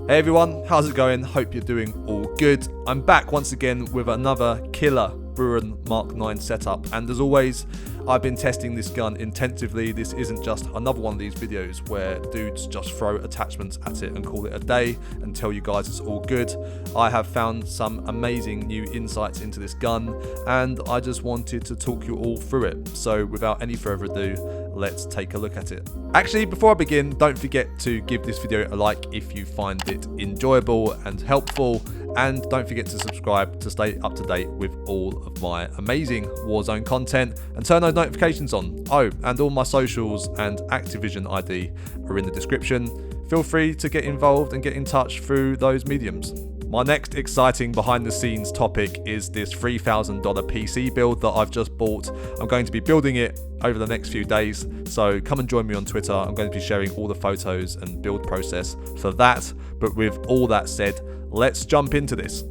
Hey everyone, how's it going? Hope you're doing all good. I'm back once again with another killer BRUEN MK9 setup, and as always, I've been testing this gun intensively. This isn't just another one of these videos where dudes just throw attachments at it and call it a day and tell you guys it's all good. I have found some amazing new insights into this gun, and I just wanted to talk you all through it. So without any further ado, let's take a look at it. Actually, before I begin, don't forget to give this video a like if you find it enjoyable and helpful, and don't forget to subscribe to stay up to date with all of my amazing Warzone content, and turn those notifications on. Oh, and all my socials and Activision ID are in the description. Feel free to get involved and get in touch through those mediums. My next exciting behind the scenes topic is this $3,000 PC build that I've just bought. I'm going to be building it over the next few days, so come and join me on Twitter. I'm going to be sharing all the photos and build process for that. But with all that said, let's jump into this.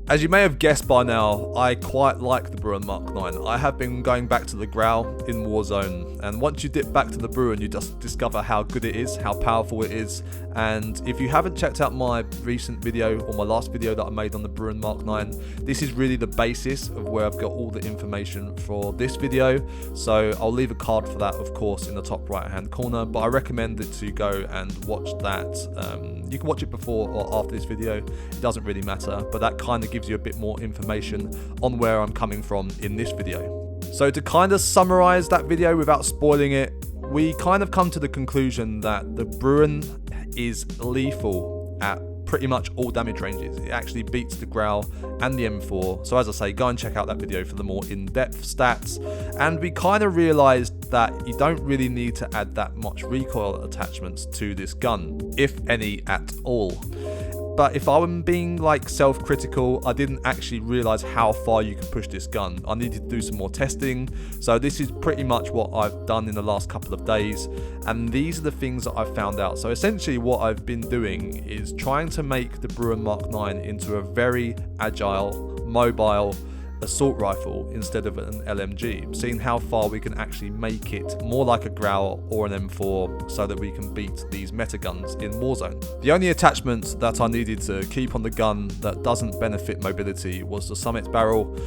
As you may have guessed by now, I quite like the BRUEN MK9. I have been going back to the Grau in Warzone, and once you dip back to the BRUEN, you just discover how good it is, how powerful it is. And if you haven't checked out my recent video or my last video that I made on the BRUEN MK9, this is really the basis of where I've got all the information for this video. So I'll leave a card for that, of course, in the top right hand corner, but I recommend that you go and watch that. You can watch it before or after this video, it doesn't really matter, but that kind of gives you a bit more information on where I'm coming from in this video. So to kind of summarize that video without spoiling it, we kind of come to the conclusion that the BRUEN is lethal at pretty much all damage ranges. It actually beats the Grau and the M4. So as I say, go and check out that video for the more in-depth stats. And we kind of realized that you don't really need to add that much recoil attachments to this gun, if any at all. But if I'm being like self-critical, I didn't actually realize how far you could push this gun. I needed to do some more testing. So this is pretty much what I've done in the last couple of days. And these are the things that I've found out. So essentially what I've been doing is trying to make the BRUEN MK9 into a very agile, mobile assault rifle instead of an LMG, seeing how far we can actually make it more like a Grau or an M4 so that we can beat these meta guns in Warzone. The only attachment that I needed to keep on the gun that doesn't benefit mobility was the Summit barrel,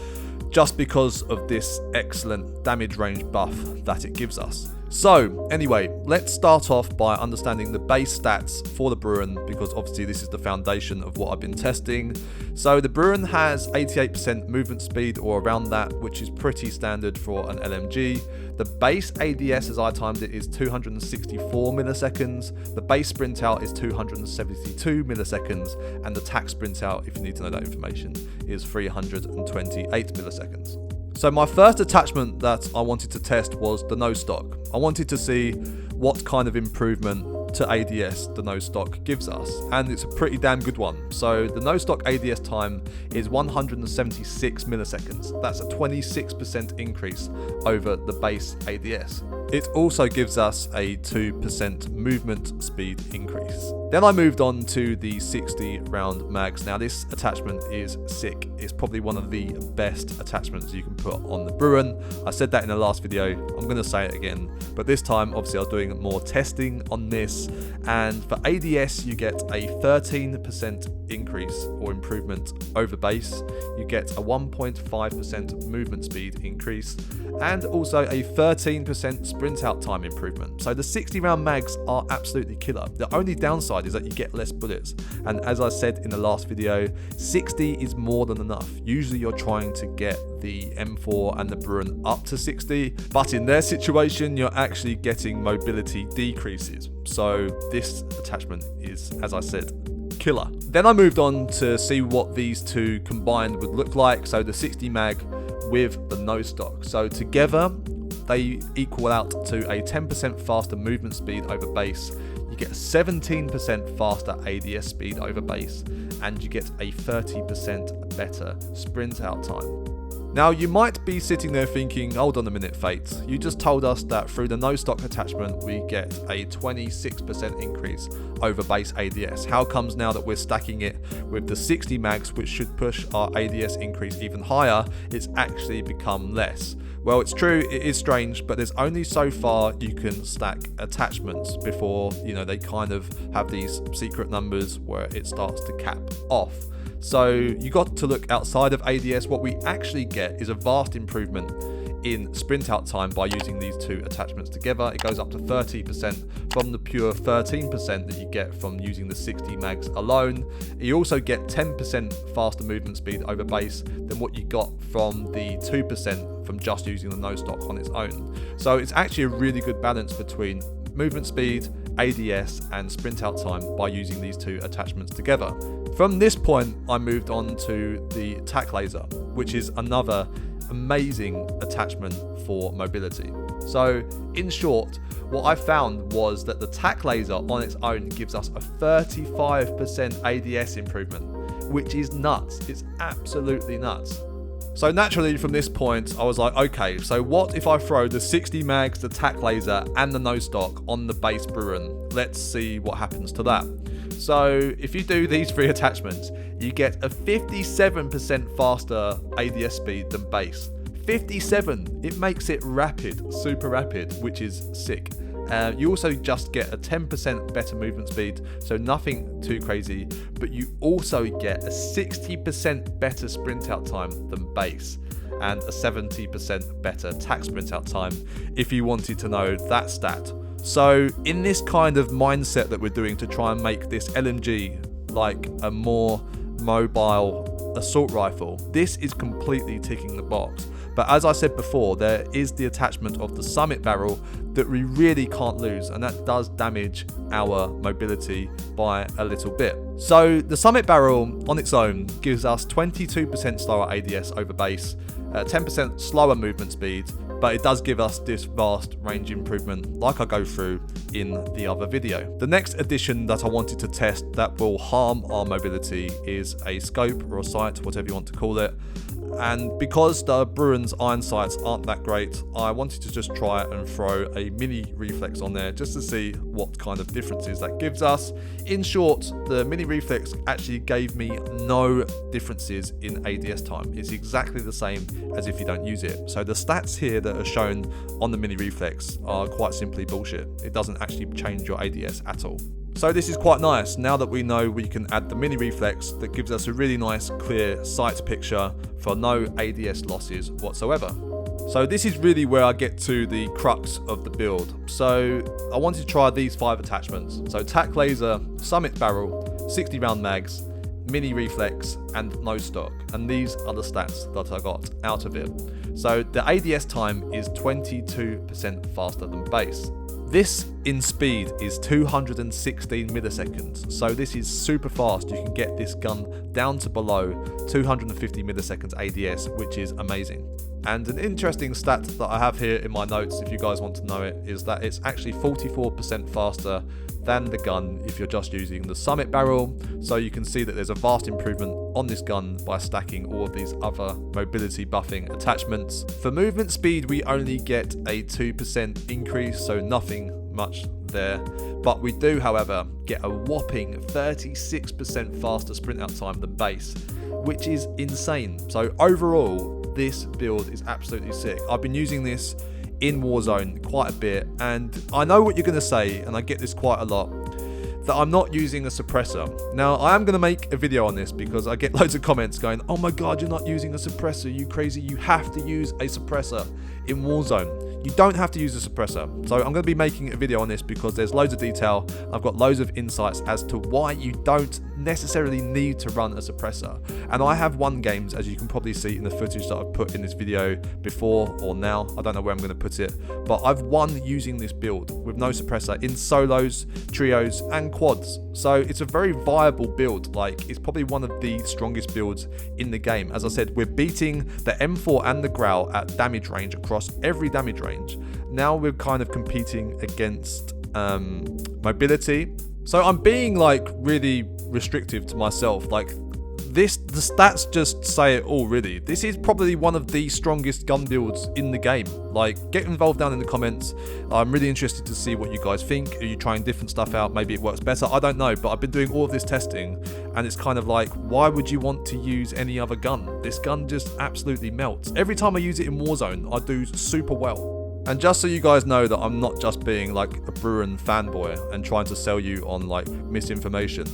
just because of this excellent damage range buff that it gives us. So anyway, let's start off by understanding the base stats for the BRUEN, because obviously this is the foundation of what I've been testing. So the BRUEN has 88% movement speed or around that, which is pretty standard for an LMG. The base ADS, as I timed it, is 264 milliseconds. The base sprint out is 272 milliseconds, and the tac sprint out, if you need to know that information, is 328 milliseconds. So my first attachment that I wanted to test was the nose stock. I wanted to see what kind of improvement to ADS the nose stock gives us, and it's a pretty damn good one. So the nose stock ADS time is 176 milliseconds. That's a 26% increase over the base ADS. It also gives us a 2% movement speed increase. Then I moved on to the 60 round mags. Now this attachment is sick. It's probably one of the best attachments you can put on the BRUEN. I said that in the last video, I'm going to say it again, but this time obviously I was doing more testing on this, and for ADS you get a 13% increase or improvement over base. You get a 1.5% movement speed increase, and also a 13% sprint out time improvement. So the 60 round mags are absolutely killer. The only downside is that you get less bullets, and as I said in the last video, 60 is more than enough. Usually you're trying to get the M4 and the BRUEN up to 60, but in their situation you're actually getting mobility decreases. So this attachment is, as I said, killer. Then I moved on to see what these two combined would look like. So the 60 mag with the nose stock. So together they equal out to a 10% faster movement speed over base. You get a 17% faster ADS speed over base, and you get a 30% better sprint out time. Now you might be sitting there thinking, hold on a minute Fate, you just told us that through the no stock attachment we get a 26% increase over base ADS. How comes now that we're stacking it with the 60 mags, which should push our ADS increase even higher, it's actually become less? Well, it's true, it is strange, but there's only so far you can stack attachments before, they kind of have these secret numbers where it starts to cap off. So you got to look outside of ADS. What we actually get is a vast improvement in sprint out time by using these two attachments together. It goes up to 30% from the pure 13% that you get from using the 60 mags alone. You also get 10% faster movement speed over base than what you got from the 2% from just using the no stock on its own. So it's actually a really good balance between movement speed, ADS and sprint out time by using these two attachments together. From this point, I moved on to the tack laser, which is another amazing attachment for mobility. So in short, what I found was that the tack laser on its own gives us a 35% ADS improvement, which is nuts. It's absolutely nuts. So naturally from this point, I was like, okay, so what if I throw the 60 mags, the tack laser and the no stock on the base BRUEN? Let's see what happens to that. So if you do these three attachments, you get a 57% faster ADS speed than base. 57, it makes it rapid, super rapid, which is sick. You also just get a 10% better movement speed, so nothing too crazy, but you also get a 60% better sprint out time than base and a 70% better tack sprint out time if you wanted to know that stat. So in this kind of mindset that we're doing to try and make this LMG like a more mobile assault rifle, this is completely ticking the box. But as I said before, there is the attachment of the summit barrel that we really can't lose, and that does damage our mobility by a little bit. So the summit barrel on its own gives us 22% slower ADS over base, 10% slower movement speed, but it does give us this vast range improvement like I go through in the other video. The next addition that I wanted to test that will harm our mobility is a scope or a sight, whatever you want to call it. And because the BRUEN's iron sights aren't that great, I wanted to just try and throw a mini reflex on there just to see what kind of differences that gives us. In short, the mini reflex actually gave me no differences in ADS time. It's exactly the same as if you don't use it. So the stats here that are shown on the mini reflex are quite simply bullshit. It doesn't actually change your ADS at all. So this is quite nice. Now that we know we can add the mini reflex, that gives us a really nice clear sight picture for no ADS losses whatsoever. So this is really where I get to the crux of the build. So I wanted to try these 5 attachments. So tack laser, summit barrel, 60 round mags, mini reflex and no stock. And these are the stats that I got out of it. So the ADS time is 22% faster than base. This in speed is 216 milliseconds, so this is super fast. You can get this gun down to below 250 milliseconds ADS, which is amazing. And an interesting stat that I have here in my notes, if you guys want to know it, is that it's actually 44% faster than the gun if you're just using the summit barrel. So you can see that there's a vast improvement on this gun by stacking all of these other mobility buffing attachments. For movement speed, we only get a 2% increase, so nothing much there. But we do, however, get a whopping 36% faster sprint out time than base, which is insane. So overall, this build is absolutely sick. I've been using this in Warzone quite a bit, and I know what you're going to say, and I get this quite a lot, that I'm not using a suppressor. Now, I am going to make a video on this because I get loads of comments going, oh my god, you're not using a suppressor, you crazy, you have to use a suppressor in Warzone. You don't have to use a suppressor. So I'm going to be making a video on this because there's loads of detail. I've got loads of insights as to why you don't necessarily need to run a suppressor. And I have won games, as you can probably see in the footage that I've put in this video before or now. I don't know where I'm going to put it, but I've won using this build with no suppressor in solos, trios and quads. So it's a very viable build. Like, it's probably one of the strongest builds in the game. As I said, we're beating the M4 and the Growl at damage range across every damage range. Now we're kind of competing against mobility. So I'm being like really restrictive to myself. Like the stats just say it all, really. This is probably one of the strongest gun builds in the game. Like, get involved down in the comments. I'm really interested to see what you guys think. Are you trying different stuff out? Maybe it works better. I don't know, but I've been doing all of this testing, and it's kind of like, why would you want to use any other gun? This gun just absolutely melts. Every time I use it in Warzone, I do super well. And just so you guys know that I'm not just being like a BRUEN fanboy and trying to sell you on like misinformation.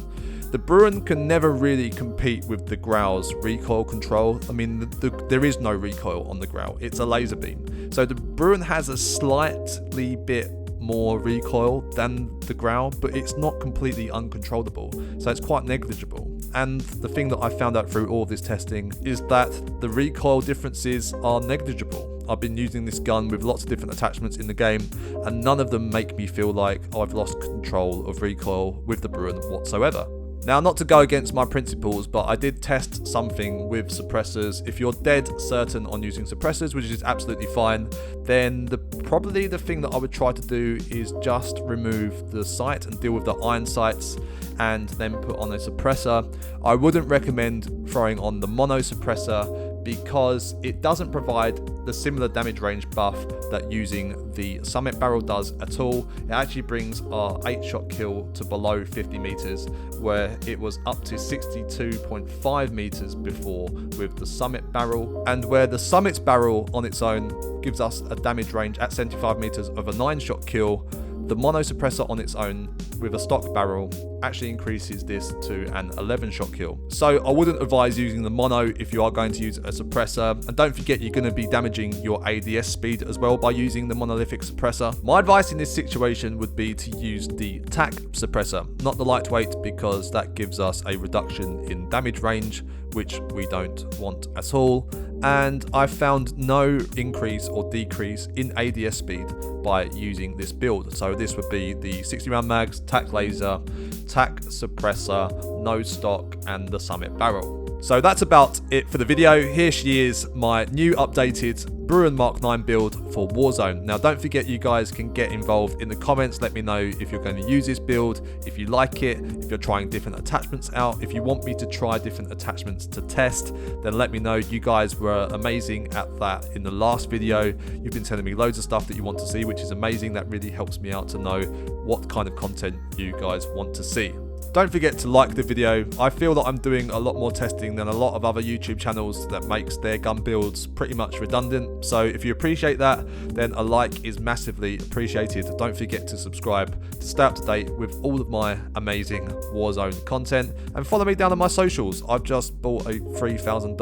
The BRUEN can never really compete with the Grau's recoil control. I mean, there is no recoil on the Grau. It's a laser beam. So the BRUEN has a slightly bit more recoil than the Grau, but it's not completely uncontrollable. So it's quite negligible. And the thing that I found out through all of this testing is that the recoil differences are negligible. I've been using this gun with lots of different attachments in the game, and none of them make me feel like I've lost control of recoil with the BRUEN whatsoever. Now, not to go against my principles, but I did test something with suppressors. If you're dead certain on using suppressors, which is absolutely fine, then probably the thing that I would try to do is just remove the sight and deal with the iron sights and then put on a suppressor. I wouldn't recommend throwing on the mono suppressor because it doesn't provide the similar damage range buff that using the Summit barrel does at all. It actually brings our 8-shot kill to below 50 meters, where it was up to 62.5 meters before with the Summit barrel, and where the Summit's barrel on its own gives us a damage range at 75 meters of a 9-shot kill. The mono suppressor on its own with a stock barrel actually increases this to an 11-shot kill. So I wouldn't advise using the mono if you are going to use a suppressor. And don't forget, you're going to be damaging your ADS speed as well by using the monolithic suppressor. My advice in this situation would be to use the TAC suppressor, not the lightweight, because that gives us a reduction in damage range, which we don't want at all. And I found no increase or decrease in ADS speed by using this build. So this would be the 60 round mags, TAC laser, TAC suppressor, no stock, and the Summit barrel. So that's about it for the video. Here she is, my new updated BRUEN MK9 build for Warzone. Now, don't forget, you guys can get involved in the comments. Let me know if you're going to use this build, if you like it, if you're trying different attachments out. If you want me to try different attachments to test, then let me know. You guys were amazing at that in the last video. You've been sending me loads of stuff that you want to see, which is amazing. That really helps me out to know what kind of content you guys want to see. Don't forget to like the video. I feel that I'm doing a lot more testing than a lot of other YouTube channels that makes their gun builds pretty much redundant. So if you appreciate that, then a like is massively appreciated. Don't forget to subscribe to stay up to date with all of my amazing Warzone content, and follow me down on my socials. I've just bought a $3,000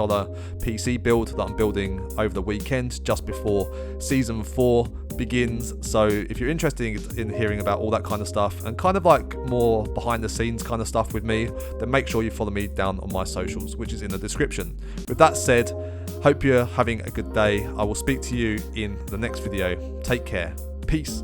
PC build that I'm building over the weekend just before Season 4 begins. So if you're interested in hearing about all that kind of stuff and kind of like more behind the scenes kind of stuff with me, then make sure you follow me down on my socials, which is in the description. With that said, hope you're having a good day. I will speak to you in the next video. Take care. Peace.